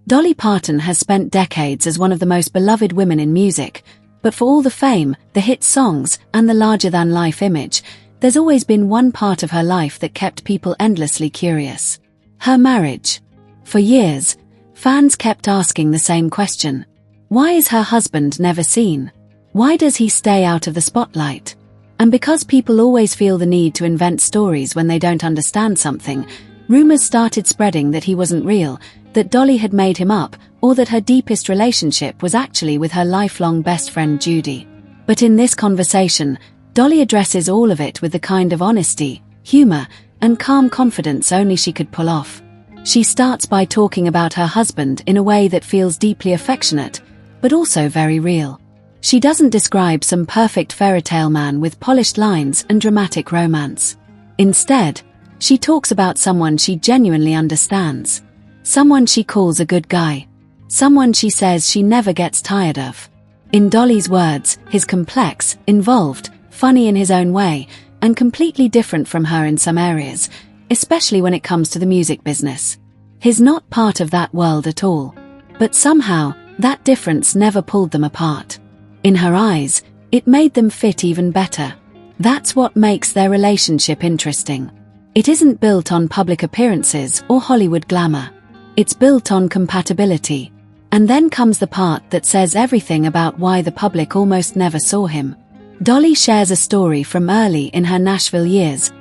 Dolly Parton has spent decades as one of the most beloved women in music, but for all the fame, the hit songs, and the larger-than-life image, there's always been one part of her life that kept people endlessly curious. Her marriage. For years, fans kept asking the same question. Why is her husband never seen? Why does he stay out of the spotlight? And because people always feel the need to invent stories when they don't understand something, rumors started spreading that he wasn't real, that Dolly had made him up, or that her deepest relationship was actually with her lifelong best friend Judy. But in this conversation, Dolly addresses all of it with the kind of honesty, humor, and calm confidence only she could pull off. She starts by talking about her husband in a way that feels deeply affectionate, but also very real. She doesn't describe some perfect fairy tale man with polished lines and dramatic romance. Instead, she talks about someone she genuinely understands. Someone she calls a good guy. Someone she says she never gets tired of. In Dolly's words, he's complex, involved, funny in his own way, and completely different from her in some areas, especially when it comes to the music business. He's not part of that world at all. But somehow, that difference never pulled them apart. In her eyes, it made them fit even better. That's what makes their relationship interesting. It isn't built on public appearances or Hollywood glamour. It's built on compatibility. And then comes the part that says everything about why the public almost never saw him. Dolly shares a story from early in her Nashville years,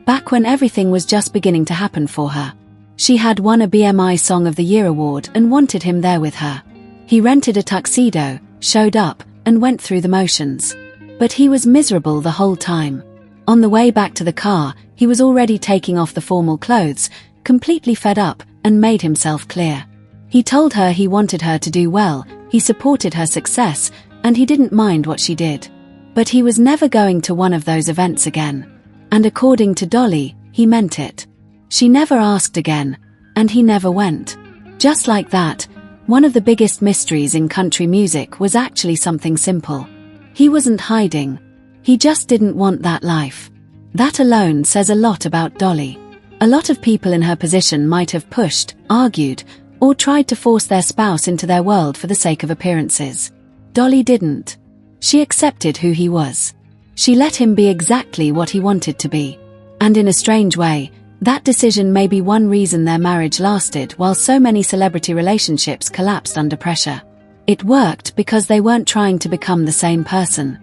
back when everything was just beginning to happen for her. She had won a BMI Song of the Year award and wanted him there with her. He rented a tuxedo, showed up, and went through the motions. But he was miserable the whole time. On the way back to the car, he was already taking off the formal clothes, completely fed up, and made himself clear. He told her he wanted her to do well, he supported her success, and he didn't mind what she did. But he was never going to one of those events again. And according to Dolly, he meant it. She never asked again, and he never went. Just like that, one of the biggest mysteries in country music was actually something simple. He wasn't hiding. He just didn't want that life. That alone says a lot about Dolly. A lot of people in her position might have pushed, argued, or tried to force their spouse into their world for the sake of appearances. Dolly didn't. She accepted who he was. She let him be exactly what he wanted to be. And in a strange way, that decision may be one reason their marriage lasted while so many celebrity relationships collapsed under pressure. It worked because they weren't trying to become the same person.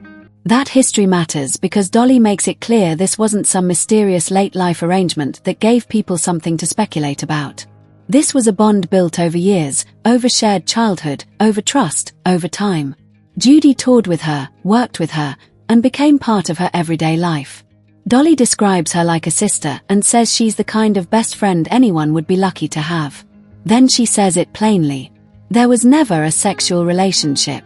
That history matters because Dolly makes it clear this wasn't some mysterious late-life arrangement that gave people something to speculate about. This was a bond built over years, over shared childhood, over trust, over time. Judy toured with her, worked with her, and became part of her everyday life. Dolly describes her like a sister and says she's the kind of best friend anyone would be lucky to have. Then she says it plainly. There was never a sexual relationship.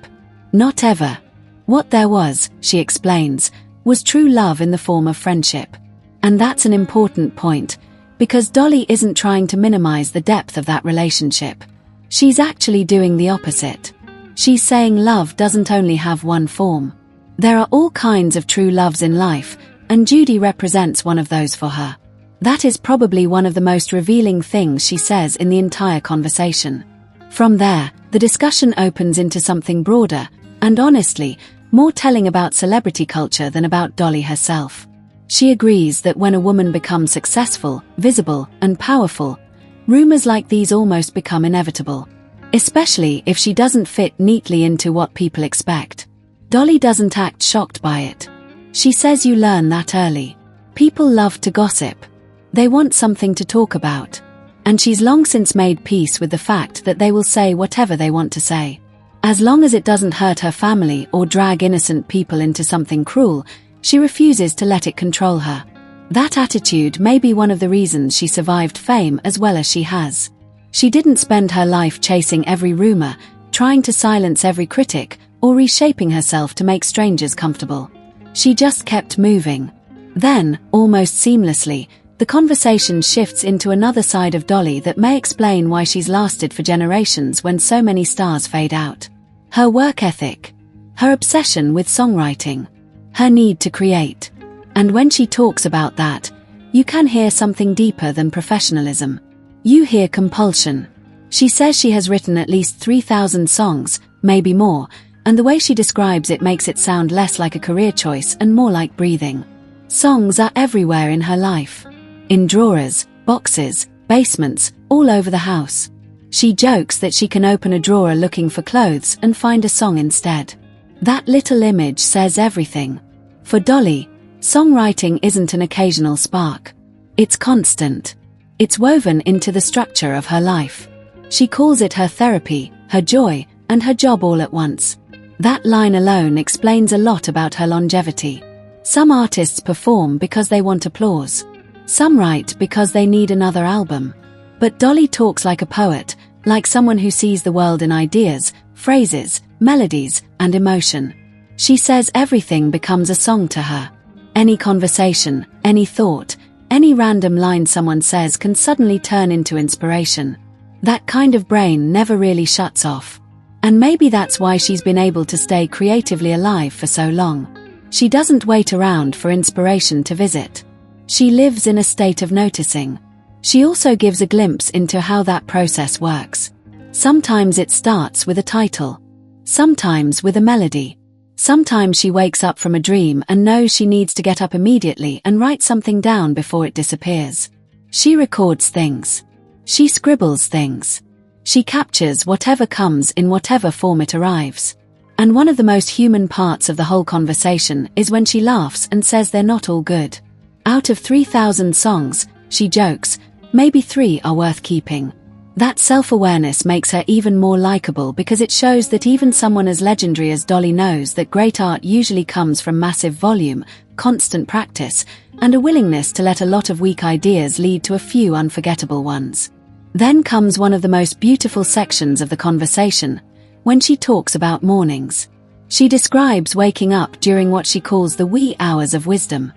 Not ever. What there was, she explains, was true love in the form of friendship. And that's an important point, because Dolly isn't trying to minimize the depth of that relationship. She's actually doing the opposite. She's saying love doesn't only have one form. There are all kinds of true loves in life, and Judy represents one of those for her. That is probably one of the most revealing things she says in the entire conversation. From there, the discussion opens into something broader, and honestly, more telling about celebrity culture than about Dolly herself. She agrees that when a woman becomes successful, visible, and powerful, rumors like these almost become inevitable. Especially if she doesn't fit neatly into what people expect. Dolly doesn't act shocked by it. She says you learn that early. People love to gossip. They want something to talk about. And she's long since made peace with the fact that they will say whatever they want to say. As long as it doesn't hurt her family or drag innocent people into something cruel, she refuses to let it control her. That attitude may be one of the reasons she survived fame as well as she has. She didn't spend her life chasing every rumor, trying to silence every critic, or reshaping herself to make strangers comfortable. She just kept moving. Then, almost seamlessly, the conversation shifts into another side of Dolly that may explain why she's lasted for generations when so many stars fade out. Her work ethic. Her obsession with songwriting. Her need to create. And when she talks about that, you can hear something deeper than professionalism. You hear compulsion. She says she has written at least 3,000 songs, maybe more, and the way she describes it makes it sound less like a career choice and more like breathing. Songs are everywhere in her life. In drawers, boxes, basements, all over the house. She jokes that she can open a drawer looking for clothes and find a song instead. That little image says everything. For Dolly, songwriting isn't an occasional spark. It's constant. It's woven into the structure of her life. She calls it her therapy, her joy, and her job all at once. That line alone explains a lot about her longevity. Some artists perform because they want applause. Some write because they need another album. But Dolly talks like a poet, like someone who sees the world in ideas, phrases, melodies, and emotion. She says everything becomes a song to her. Any conversation, any thought, any random line someone says can suddenly turn into inspiration. That kind of brain never really shuts off. And maybe that's why she's been able to stay creatively alive for so long. She doesn't wait around for inspiration to visit. She lives in a state of noticing. She also gives a glimpse into how that process works. Sometimes it starts with a title. Sometimes with a melody. Sometimes she wakes up from a dream and knows she needs to get up immediately and write something down before it disappears. She records things. She scribbles things. She captures whatever comes in whatever form it arrives. And one of the most human parts of the whole conversation is when she laughs and says they're not all good. Out of 3,000 songs, she jokes, maybe 3 are worth keeping. That self-awareness makes her even more likable because it shows that even someone as legendary as Dolly knows that great art usually comes from massive volume, constant practice, and a willingness to let a lot of weak ideas lead to a few unforgettable ones. Then comes one of the most beautiful sections of the conversation, when she talks about mornings. She describes waking up during what she calls the wee hours of wisdom.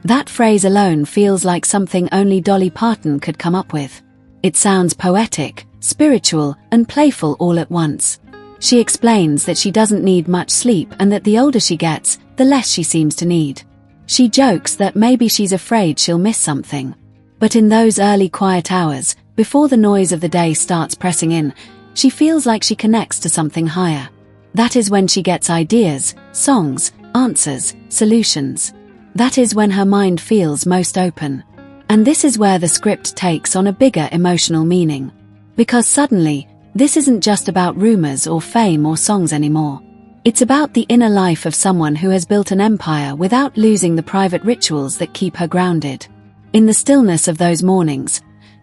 That phrase alone feels like something only Dolly Parton could come up with. It sounds poetic, spiritual, and playful all at once. She explains that she doesn't need much sleep and that the older she gets, the less she seems to need. She jokes that maybe she's afraid she'll miss something. But in those early quiet hours, before the noise of the day starts pressing in, she feels like she connects to something higher. That is when she gets ideas, songs, answers, solutions. That is when her mind feels most open. And this is where the script takes on a bigger emotional meaning. Because suddenly, this isn't just about rumors or fame or songs anymore. It's about the inner life of someone who has built an empire without losing the private rituals that keep her grounded. In the stillness of those mornings,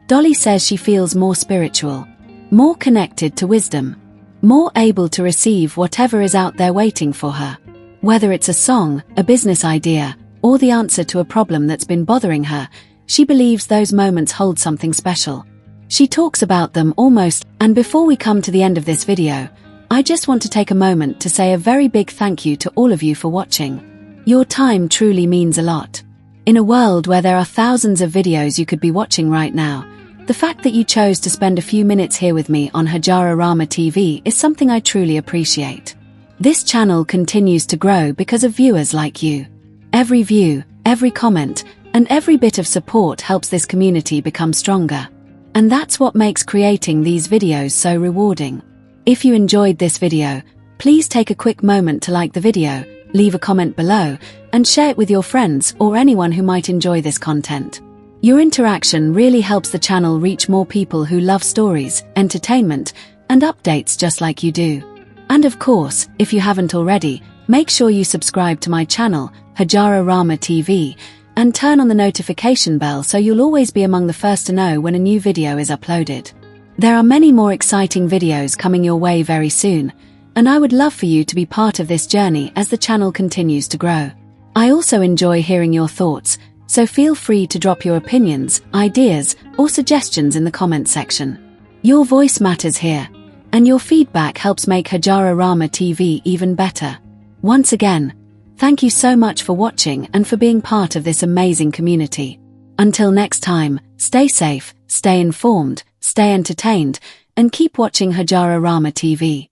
Dolly says she feels more spiritual, more connected to wisdom, more able to receive whatever is out there waiting for her. Whether it's a song, a business idea, or the answer to a problem that's been bothering her, she believes those moments hold something special. She talks about them almost, and before we come to the end of this video, I just want to take a moment to say a very big thank you to all of you for watching. Your time truly means a lot. In a world where there are thousands of videos you could be watching right now, the fact that you chose to spend a few minutes here with me on Hajararama TV is something I truly appreciate. This channel continues to grow because of viewers like you. Every view, every comment, and every bit of support helps this community become stronger. And that's what makes creating these videos so rewarding. If you enjoyed this video, please take a quick moment to like the video, leave a comment below, and share it with your friends or anyone who might enjoy this content. Your interaction really helps the channel reach more people who love stories, entertainment, and updates just like you do. And of course, if you haven't already, make sure you subscribe to my channel, Hajararama TV, and turn on the notification bell so you'll always be among the first to know when a new video is uploaded. There are many more exciting videos coming your way very soon, and I would love for you to be part of this journey as the channel continues to grow. I also enjoy hearing your thoughts, so feel free to drop your opinions, ideas, or suggestions in the comment section. Your voice matters here, and your feedback helps make Hajararama TV even better. Once again, thank you so much for watching and for being part of this amazing community. Until next time, stay safe, stay informed, stay entertained, and keep watching Hajararama TV.